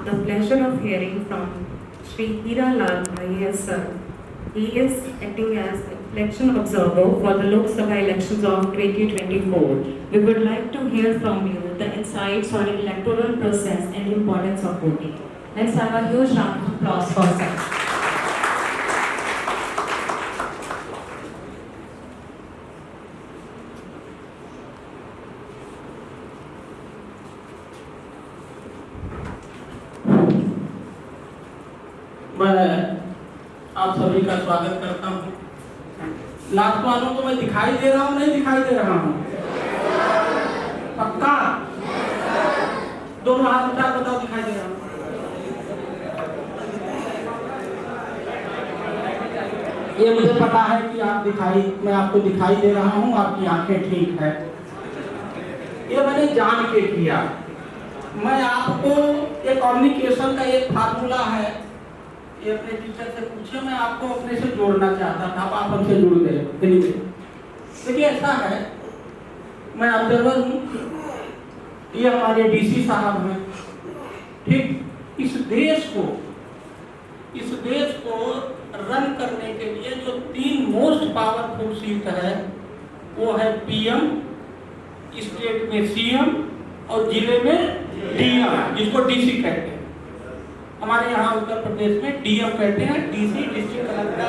the pleasure of hearing from Sri Hira Lal IAS sir. He is acting as election observer for the Lok Sabha elections of 2024. We would like to hear from you the insights on electoral process and importance of voting. Let's have a huge round of applause for sir. मैं आप सभी का स्वागत करता हूँ। Last वालों को मैं दिखाई दे रहा हूँ, नहीं दिखाई दे रहा हूँ? पक्का? दोनों हाथ उठा बताओ दिखाई दे रहा हूँ। ये मुझे पता है कि मैं आपको दिखाई दे रहा हूँ, आपकी आंखें ठीक है। ये मैंने जान के किया। मैं आपको एक कम्युनिकेशन का एक फार्मूला है, ये अपने टीचर से पूछे, मैं आपको अपने से जोड़ना चाहता था, आप हमसे जुड़ गए। देखिए ऐसा है, मैं ऑब्जर्वर हूँ, ये हमारे डीसी साहब हैं, ठीक। इस देश को रन करने के लिए जो 3 मोस्ट पावरफुल सीट है वो है पीएम, स्टेट में सीएम और जिले में डीएम, जिसको डीसी कहते हैं। हमारे यहाँ उत्तर प्रदेश में डीएम कहते हैं, डीसी डिस्ट्रिक्ट कलेक्टर।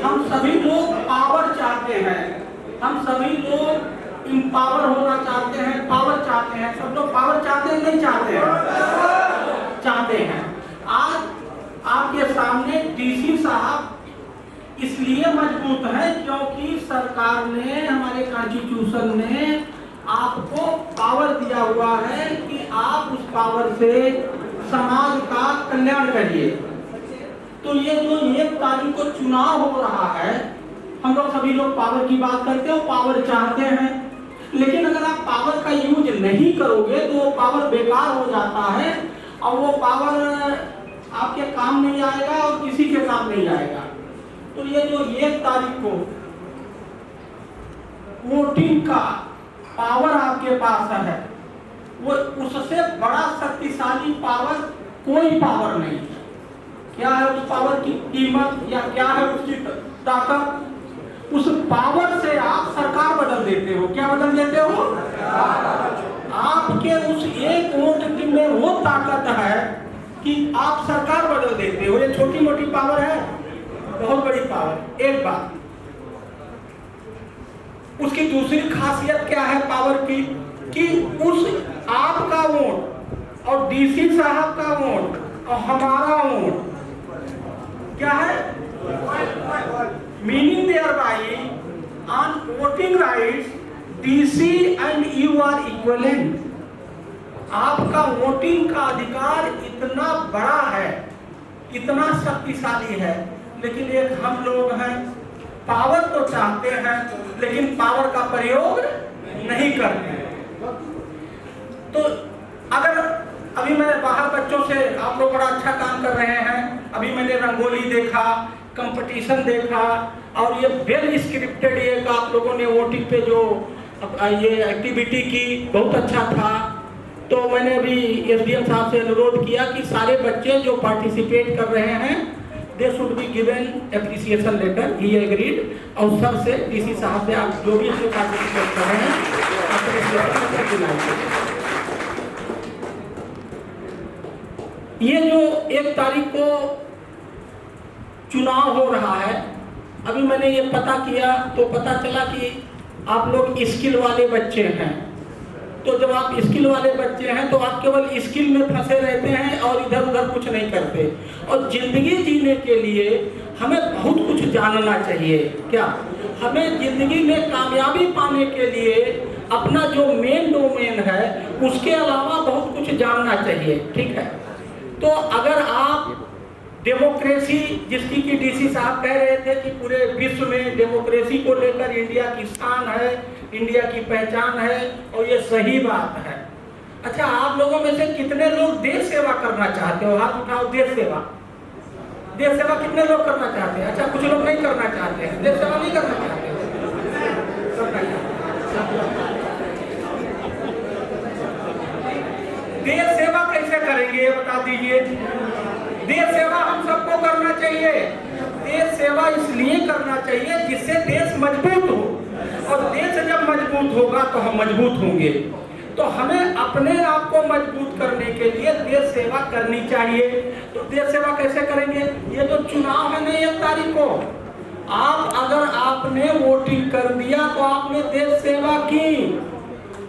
हम सभी लोग पावर चाहते हैं, हम सभी लोग इम्पावर होना चाहते हैं, पावर चाहते हैं। सब लोग पावर चाहते हैं, नहीं चाहते हैं? चाहते हैं। आज आपके सामने डीसी साहब इसलिए मजबूत है क्योंकि सरकार ने, हमारे कॉन्स्टिट्यूशन ने आपको पावर दिया हुआ है कि आप उस पावर से समाज का कल्याण करिए। तो ये जो 1 तारीख को चुनाव हो रहा है, हम लोग सभी लोग पावर की बात करते हैं, पावर चाहते हैं, लेकिन अगर आप पावर का यूज नहीं करोगे तो वो पावर बेकार हो जाता है और वो पावर आपके काम नहीं आएगा और किसी के काम नहीं आएगा। तो ये जो 1 तारीख को वोटिंग का पावर आपके पास है, वो उससे बड़ा शक्तिशाली पावर कोई पावर नहीं है। क्या है उस पावर की कीमत या क्या है उसकी ताकत? उस पावर से आप सरकार बदल देते हो। क्या बदल देते हो? आपके उस 1 वोट में वो ताकत है कि आप सरकार बदल देते हो। ये छोटी मोटी पावर है, बहुत बड़ी पावर। एक बात, उसकी दूसरी खासियत क्या है पावर की, कि उस आपका वोट और डीसी साहब का वोट और हमारा वोट क्या है? Meaning there by on voting rights DC and you are equivalent. आपका वोटिंग का अधिकार इतना बड़ा है, इतना शक्तिशाली है, लेकिन एक हम लोग हैं, पावर तो चाहते हैं लेकिन पावर का प्रयोग नहीं करते। तो अगर अभी मैं बाहर बच्चों से, आप लोग बड़ा अच्छा काम कर रहे हैं, अभी मैंने रंगोली देखा, कंपटीशन देखा और ये वेल स्क्रिप्टेड एक आप लोगों ने वोटिंग पे जो ये एक्टिविटी की, बहुत अच्छा था। तो मैंने अभी एसडीएम साहब से अनुरोध किया कि सारे बच्चे जो पार्टिसिपेट कर रहे हैं they should be given appreciation letter. He agreed. और सर से, डीसी साहब से, आप जो भी इसमें पार्टिसिपेट कर रहे हैं ये जो 1 तारीख को चुनाव हो रहा है, अभी मैंने ये पता किया तो पता चला कि आप लोग स्किल वाले बच्चे हैं। तो जब आप स्किल वाले बच्चे हैं तो आप केवल स्किल में फंसे रहते हैं और इधर उधर कुछ नहीं करते। और जिंदगी जीने के लिए हमें बहुत कुछ जानना चाहिए। क्या? हमें जिंदगी में कामयाबी पाने के लिए अपना जो मेन डोमेन है उसके अलावा बहुत कुछ जानना चाहिए, ठीक है? तो अगर आप डेमोक्रेसी, जिसकी कि डीसी साहब कह रहे थे कि पूरे विश्व में डेमोक्रेसी को लेकर इंडिया की शान है, इंडिया की पहचान है, और ये सही बात है। अच्छा, आप लोगों में से कितने लोग देश सेवा करना चाहते हो? हाथ उठाओ। देश सेवा, देश सेवा कितने लोग करना चाहते हैं? अच्छा, कुछ लोग नहीं करना चाहते हैं, देश सेवा नहीं करना चाहते हैं। देश सेवा कैसे करेंगे ये बता दीजिए। देश सेवा हम सबको करना चाहिए। देश सेवा इसलिए करना चाहिए जिससे देश मजबूत हो, और देश जब मजबूत होगा तो हम मजबूत होंगे। तो हमें अपने आप को मजबूत करने के लिए देश सेवा करनी चाहिए। तो देश सेवा कैसे करेंगे? ये जो चुनाव है ना 1 तारीख को, आप अगर आपने वोटिंग कर दिया तो आपने देश सेवा की।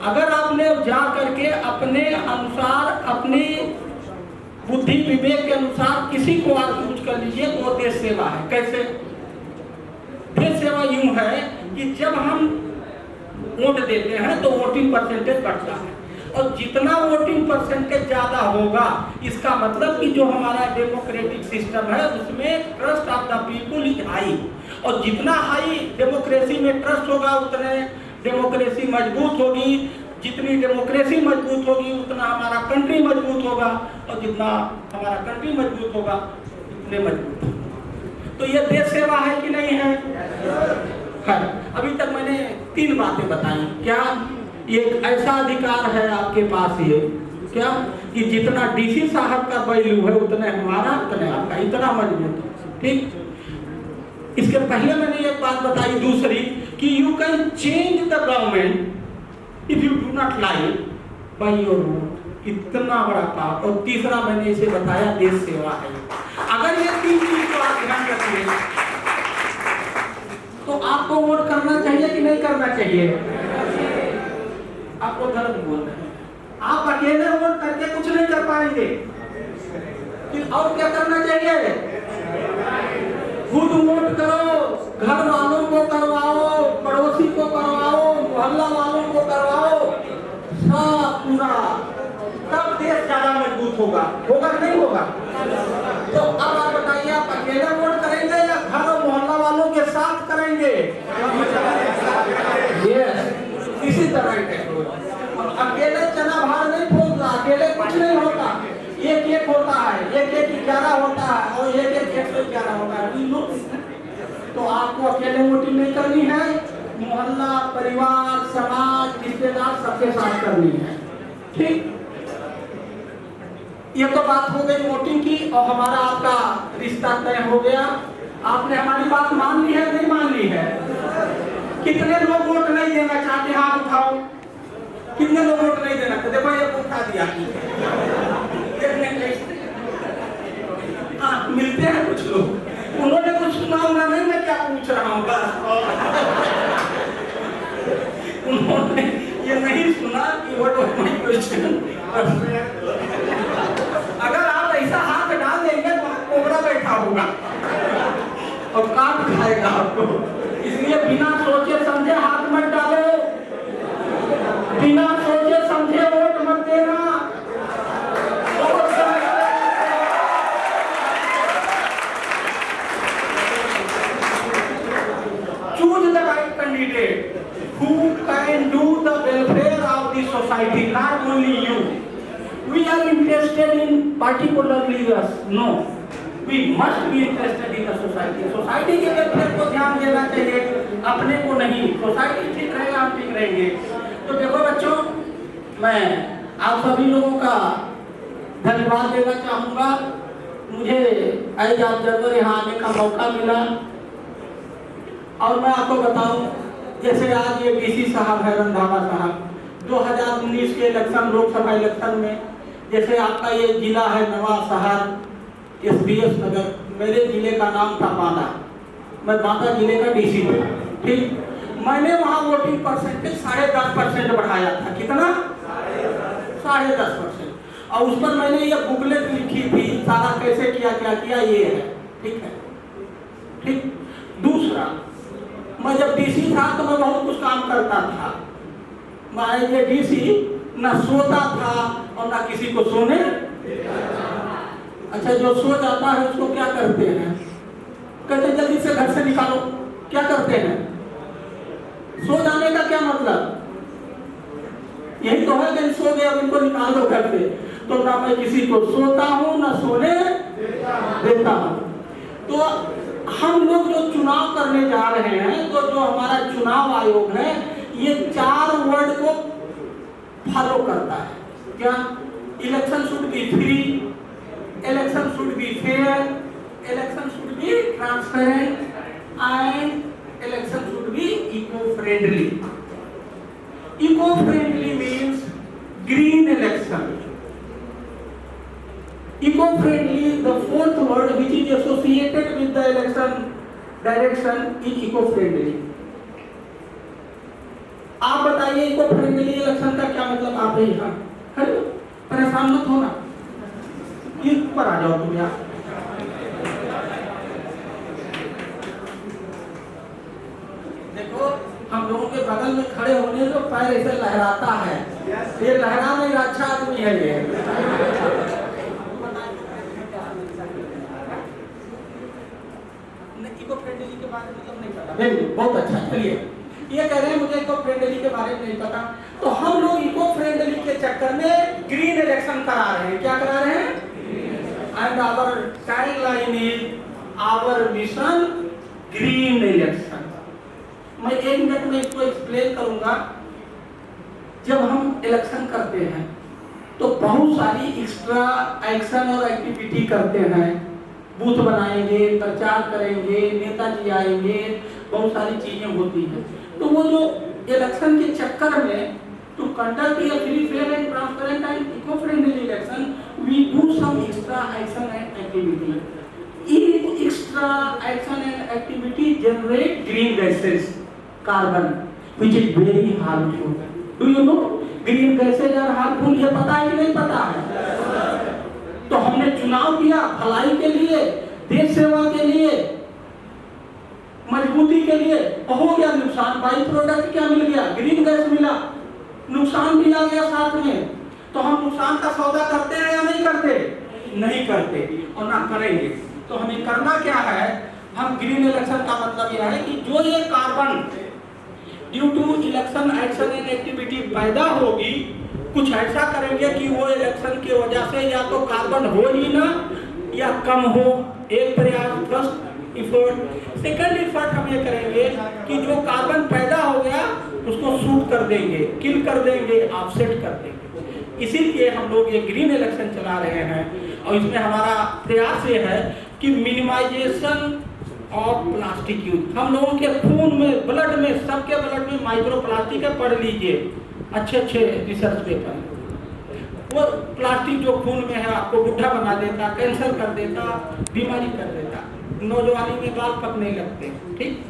अगर आपने जा करके अपने अनुसार, अपनी बुद्धि विवेक के अनुसार किसी को आप चूज कर लीजिए तो वो देश सेवा है। कैसे? देश सेवा यूं है कि जब हम वोट देते हैं तो वोटिंग परसेंटेज बढ़ता है, और जितना वोटिंग परसेंटेज ज्यादा होगा, इसका मतलब कि जो हमारा डेमोक्रेटिक सिस्टम है उसमें trust of the people is high, और जितना हाई डेमोक्रेसी में ट्रस्ट होगा उतने डेमोक्रेसी मजबूत होगी। जितनी डेमोक्रेसी मजबूत होगी उतना हमारा कंट्री मजबूत होगा, और जितना हमारा कंट्री मजबूत होगा उतने मजबूत होगा। तो ये देश सेवा है कि नहीं है? अभी तक मैंने 3 बातें बताई। क्या? एक ऐसा अधिकार है आपके पास ये, क्या कि जितना डीसी साहब का वैल्यू है उतना हमारा, उतना आपका, इतना मजबूत है। ठीक। इसके पहले मैंने एक बात बताई दूसरी, कि you can change the government if you do not like by your vote. इतना बड़ा पाप। और तीसरा मैंने इसे बताया देश सेवा है। अगर ये 3 चीज को आप ध्यान रखिए तो आपको वोट करना चाहिए कि नहीं करना चाहिए? आपको गलत बोल रहे हैं। आप अकेले वोट करके कुछ नहीं कर पाएंगे, फिर और क्या करना चाहिए? खुद वोट करो, घर वालों को करवाओ, पड़ोसी को करवाओ, मोहल्ला वालों को करवाओ, सब पूरा, तब देश ज्यादा मजबूत होगा। होगा कि नहीं होगा? तो अब आप बताइए, आप अकेले वोट करेंगे या घर और मोहल्ला वालों के साथ करेंगे? यस, इसी तरह के अकेले चना भार नहीं फूलता, अकेले कुछ नहीं होता। एक होता है, एक 11 होता है, और एक 111 होता है। तो आपको अकेले वोटिंग नहीं करनी है, मोहल्ला, परिवार, समाज, रिश्तेदार सबके साथ करनी है। ठीक। ये तो बात हो गई वोटिंग की, और हमारा आपका रिश्ता तय हो गया। आपने हमारी बात मान ली है, नहीं मान ली है? कितने लोग वोट नहीं देना चाहते? हाथ उठाओ। कितने लोग वोट नहीं देना? देखो ये उठा दिया। हाँ, मिलते हैं कुछ लोग, उन्होंने कुछ सुना होगा नहीं, मैं क्या पूछ रहा हूँ। उन्होंने ये नहीं सुना कि व्हाट वाज माय क्वेश्चन। अगर आप ऐसा हाथ डाल देंगे तो कोबरा बैठा होगा और काट खाएगा आपको। इसलिए बिना सोचे समझे हाथ मत डालो, बिना सोचे समझे वोट मत देना। Choose the right candidate who can do the welfare of the society, not only you. We are interested in particularly us. No, we must be interested in the society. Society के welfare को ध्यान देना चाहिए, अपने को नहीं। Society ठीक रहेगा, हम ठीक रहेंगे। तो देखो बच्चों, मैं आप सभी लोगों का धन्यवाद देना चाहूँगा। मुझे एज ऑब्जर्वर यहाँ आने का मौका मिला, और मैं आपको बताऊं, जैसे आज ये डीसी साहब है रंधावा साहब, 2019 के इलेक्शन, लोकसभा इलेक्शन में, जैसे आपका ये जिला है नवा शहर एसबीएस नगर, मेरे जिले का नाम था बांदा, मैं बांदा जिले का डीसी हूँ। ठीक। मैंने वहाँ वोटिंग परसेंटेज 10.5% बढ़ाया था। कितना? 10.5%। और उस पर मैंने ये बुकलेट लिखी थी, सारा कैसे किया, क्या किया, ये है। ठीक है। ठीक। दूसरा, मैं जब डीसी था तो मैं बहुत कुछ काम करता था। मैं ये डीसी न सोता था और न किसी को सोने। अच्छा, जो सो जाता है उसको क्या करते हैं? कहते जल्दी से घर से निकालो। क्या करते हैं? सो जाने का क्या मतलब? यही तो है कि सो गया, इनको निकाल दो घर से। तो ना मैं किसी को सोता हूँ ना सोने देता हूँ। तो हम लोग जो चुनाव करने जा रहे हैं, तो जो हमारा चुनाव आयोग है, ये 4 वर्ड को फॉलो करता है। क्या? Election should be free, election should be fair, election should be transparent and election should be eco friendly. Eco friendly means green election. Eco-friendly, the fourth word which is associated with the election direction is eco-friendly. आप बताइए eco friendly election का क्या मतलब? आप ही यहाँ खड़े हो, परेशान मत होना, ये ऊपर आ जाओ तुम यहाँ। देखो हम लोगों के बगल में खड़े होने जो पैर ऐसे लहराता है, ये लहरा नहीं अच्छा आदमी है ये। इको फ्रेंडली के बारे में मतलब नहीं पता। नहीं, बहुत अच्छा। चलिए, ये कह रहे हैं मुझे इको फ्रेंडली के बारे में नहीं पता, तो हम लोग इको फ्रेंडली के चक्कर में ग्रीन इलेक्शन करा रहे हैं। क्या करा रहे हैं? And our tagline is our mission green election. मैं 1 मिनट में इसको एक्सप्लेन करूंगा। जब हम इलेक्शन करते हैं तो बहुत सारी एक्स्ट्रा एक्शन और एक्टिविटी करते हैं। बूथ बनाएंगे, प्रचार करेंगे, नेताजी आएंगे, बहुत सारी चीजें होती हैं। तो वो जो इलेक्शन के चक्कर में to conduct a free fair and transparent and eco friendly election we do some extra action and activity. Each extra action and activity generate green gases, carbon, which is very harmful. Do you know green gases are harmful? ये पता है कि नहीं पता है? तो हमने चुनाव किया भलाई के लिए, देश सेवा के लिए, मजबूती के लिए, हो गया नुकसान। बाई प्रोडक्ट क्या मिल गया? ग्रीन गैस मिला, नुकसान भी आ गया साथ में। तो हम नुकसान का सौदा करते हैं या नहीं करते? नहीं करते और ना करेंगे। तो हमें करना क्या है? हम ग्रीन इलेक्शन का मतलब यह है कि जो ये carbon due to election action and activity पैदा होगी, कुछ ऐसा करेंगे कि वो इलेक्शन की वजह से या तो कार्बन हो ही ना या कम हो। एक प्रयास, फर्स्ट इफर्ट। सेकंड इफर्ट हम ये करेंगे कि जो कार्बन पैदा हो गया उसको शूट कर देंगे, किल कर देंगे, ऑफसेट कर देंगे। इसीलिए हम लोग ये ग्रीन इलेक्शन चला रहे हैं और इसमें हमारा प्रयास ये है कि मिनिमाइजेशन ऑफ प्लास्टिक यूज। हम लोगों के खून में, ब्लड में, सबके ब्लड में माइक्रो प्लास्टिक है, पढ़ लीजिए, अच्छे रिसर्च पेपर। वो प्लास्टिक जो खून में है आपको बुढ़ा बना देता, कैंसर कर देता, बीमारी कर देता, नौजवानी में बाल पकने लगते। ठीक,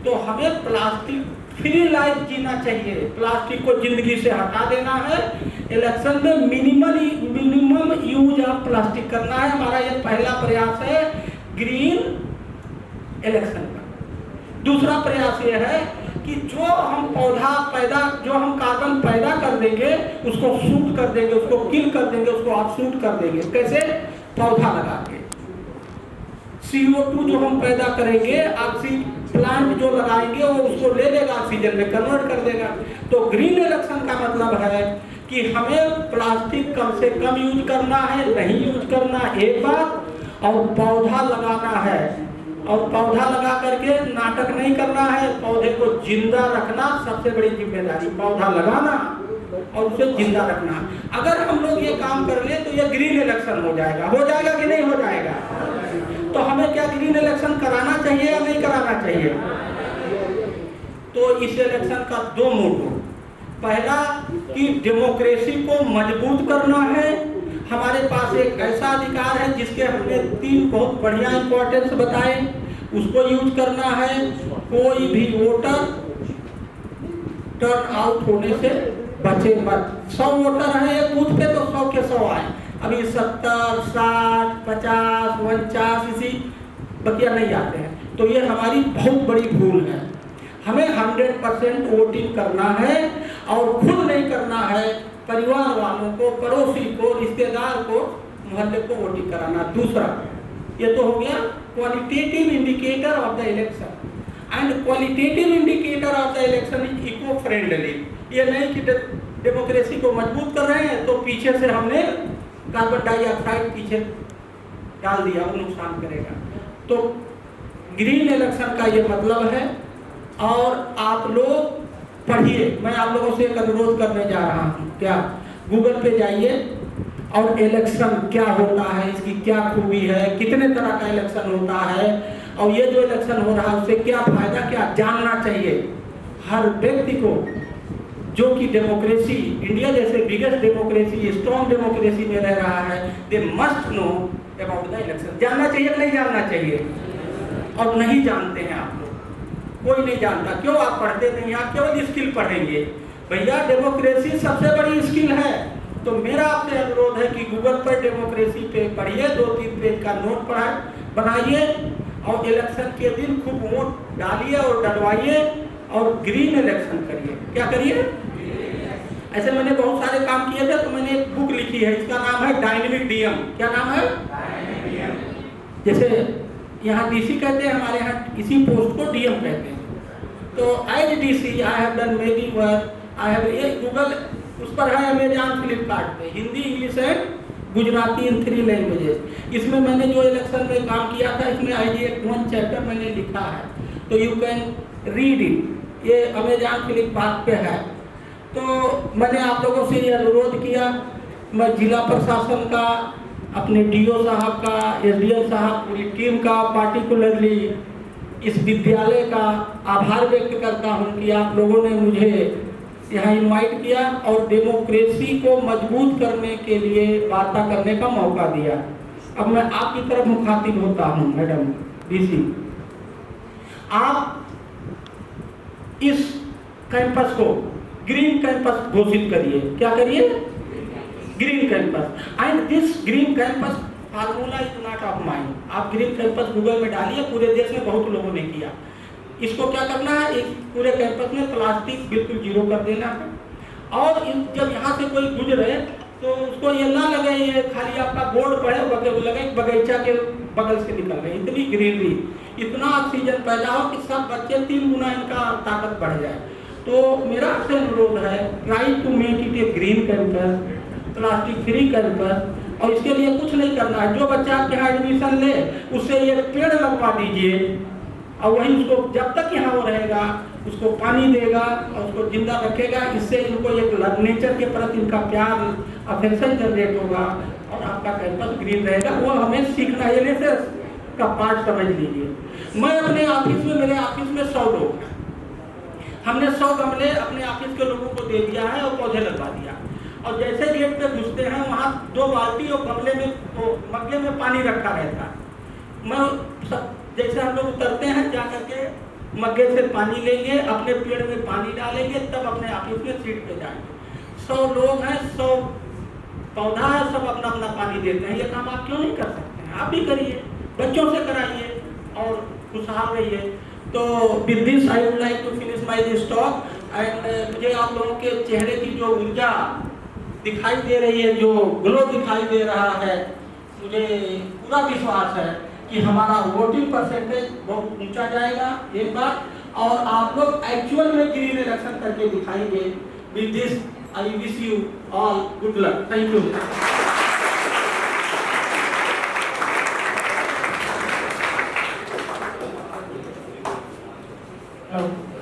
तो हमें प्लास्टिक फ्री लाइफ जीना चाहिए, प्लास्टिक को जिंदगी से हटा देना है। इलेक्शन में मिनिमम यूज ऑफ प्लास्टिक करना है। हमारा ये पहला प्रयास है ग्रीन इलेक्शन का। दूसरा प्रयास ये है कि जो हम जो हम कार्बन पैदा कर देंगे उसको शूट कर देंगे, उसको किल कर देंगे, उसको ऑफशूट कर देंगे। कैसे? पौधा लगा के। CO2 जो हम पैदा करेंगे, प्लांट जो लगाएंगे वो उसको ले लेगा, ऑक्सीजन में कन्वर्ट कर देगा। तो ग्रीन इलेक्शन का मतलब है कि हमें प्लास्टिक कम से कम यूज करना है, नहीं यूज करना एक बात, और पौधा लगाना है। और पौधा लगा करके नाटक नहीं करना है, पौधे को जिंदा रखना सबसे बड़ी जिम्मेदारी। पौधा लगाना और उसे जिंदा रखना। अगर हम लोग ये काम कर ले तो ये ग्रीन इलेक्शन हो जाएगा। हो जाएगा कि नहीं हो जाएगा? तो हमें क्या ग्रीन इलेक्शन कराना चाहिए या नहीं कराना चाहिए? तो इस इलेक्शन का 2 मोटो। पहला कि डेमोक्रेसी को मजबूत करना है। हमारे पास एक ऐसा अधिकार है जिसके हमने 3 बहुत बढ़िया इंपॉर्टेंस बताए, उसको यूज करना है। कोई भी वोटर टर्न आउट होने से बचे मत। 100 वोटर है एक बूथ पे तो 100 के 100 आए। अभी 70, 60, 50, 49 इसी बकिया नहीं आते हैं। तो ये हमारी बहुत बड़ी भूल है। हमें 100% वोटिंग करना है और खुद नहीं करना है, परिवार वालों को, पड़ोसी को, रिश्तेदार को, मोहल्ले को वोटिंग कराना। दूसरा, ये तो हो गया qualitative indicator of the election. And qualitative indicator of the election is eco friendly. ये नहीं कि डेमोक्रेसी को मजबूत कर रहे हैं तो पीछे से हमने कार्बन डाइऑक्साइड पीछे डाल दिया, वो नुकसान करेगा। तो ग्रीन इलेक्शन का ये मतलब है। और आप लोग पढ़िए, मैं आप लोगों से एक अनुरोध करने जा रहा हूँ, क्या गूगल पे जाइए और इलेक्शन क्या होता है, इसकी क्या खूबी है, कितने तरह का इलेक्शन होता है, और ये जो इलेक्शन हो रहा है उससे क्या फायदा, क्या जानना चाहिए हर व्यक्ति को, जो कि डेमोक्रेसी, इंडिया जैसे बिगेस्ट डेमोक्रेसी, स्ट्रॉन्ग डेमोक्रेसी में रह रहा है, they must know about the election. जानना चाहिए कि नहीं जानना चाहिए? और नहीं जानते हैं आप लोग, कोई नहीं जानता। क्यों? आप पढ़ते नहीं, आप केवल स्किल पढ़ेंगे। भैया डेमोक्रेसी सबसे बड़ी स्किल है। तो मेरा आपसे अनुरोध है कि गूगल पर डेमोक्रेसी पे पढ़िए, 2-3 पेज का नोट बनाइए और इलेक्शन के दिन खूब वोट डालिए और डलवाइए और ग्रीन इलेक्शन करिए। क्या करिए? ऐसे मैंने बहुत सारे काम किए थे, तो मैंने एक बुक लिखी है, इसका नाम है डायनेमिक डीएम। क्या नाम है? जैसे यहाँ डीसी कहते हैं, हमारे यहाँ इसी पोस्ट को डीएम कहते हैं। तो as DC I have done many work, I have, ये गूगल उस पर है, अमेजॉन फ्लिपकार्ट पे, Hindi, English and Gujarati in 3 languages. इसमें मैंने जो इलेक्शन में काम किया था, इसमें आईडी 1 चैप्टर मैंने लिखा है, तो यू कैन रीड इट। ये अमेजॉन फ्लिपकार्ट पे है। तो मैंने आप लोगों से ये अनुरोध किया, मैं जिला प्रशासन का, अपने डीओ साहब का, एसडीएम साहब, पूरी टीम का, पार्टिकुलरली इस विद्यालय का आभार व्यक्त करता हूँ कि आप लोगों ने मुझे यहाँ इनवाइट किया और डेमोक्रेसी को मजबूत करने के लिए वार्ता करने का मौका दिया। अब मैं आपकी तरफ मुखातिब होता हूँ, मैडम डीसी, आप इस कैंपस को ग्रीन कैंपस घोषित करिए। क्या करिए? Green campus. And this green campus formula is not of mind. आप ग्रीन कैंपस गूगल में डालिए, पूरे देश में बहुत लोगों ने किया। इसको क्या करना है, इस पूरे कैंपस में प्लास्टिक बिल्कुल जीरो कर देना है। और जब यहाँ से कोई गुजरे तो उसको ये ना लगे ये खाली आपका बोर्ड पड़े, लगे बगीचा के बगल से निकल रहे। इतनी ग्रीनरी, इतना ऑक्सीजन पैदा हो कि सब बच्चे 3 गुना इनका ताकत बढ़ जाए। तो मेरा आपसे अनुरोध है, try to make it a green campus, plastic free campus. और इसके लिए कुछ नहीं करना है, जो बच्चा आपके यहाँ एडमिशन ले उससे ये पेड़ लगवा दीजिए, और वही उसको जब तक यहाँ वो रहेगा उसको पानी देगा और उसको जिंदा रखेगा। इससे इनको एक नेचर के प्रति इनका प्यार, अफेक्शन जनरेट होगा और आपका कैंपस ग्रीन रहेगा। वो हमें सीखना है, ये का पार्ट समझ लीजिए। मैं अपने ऑफिस में, मेरे ऑफिस में 100 लोग हैं, हमने 100 गमले अपने ऑफिस के लोगों को दे दिया है और पौधे लगवा दिया। और जैसे गेट पे घुसते हैं वहाँ 2 बाल्टी और गमले में, मग्गे में पानी रखा रहता है। मैं सब जैसे हम लोग उतरते हैं, जा करके मग्गे से पानी लेंगे, अपने पेड़ में पानी डालेंगे, तब अपने ऑफिस में सीट पे जाएंगे। 100 लोग हैं, 100 पौधा है, सब अपना अपना पानी देते हैं। ये काम आप क्यों नहीं कर सकते हैं? आप भी करिए, बच्चों से कराइए और खुशहाल रहिए। तो with this I would like to finish my this talk. And मुझे आप लोगों के चेहरे की जो ऊर्जा दिखाई दे रही है, जो ग्लो दिखाई दे रहा है, मुझे पूरा विश्वास है कि हमारा वोटिंग परसेंटेज बहुत ऊंचा जाएगा एक बार, और आप लोग एक्चुअल में ग्रीन इलेक्शन करके दिखाएंगे। With this I wish you all good luck. Thank you.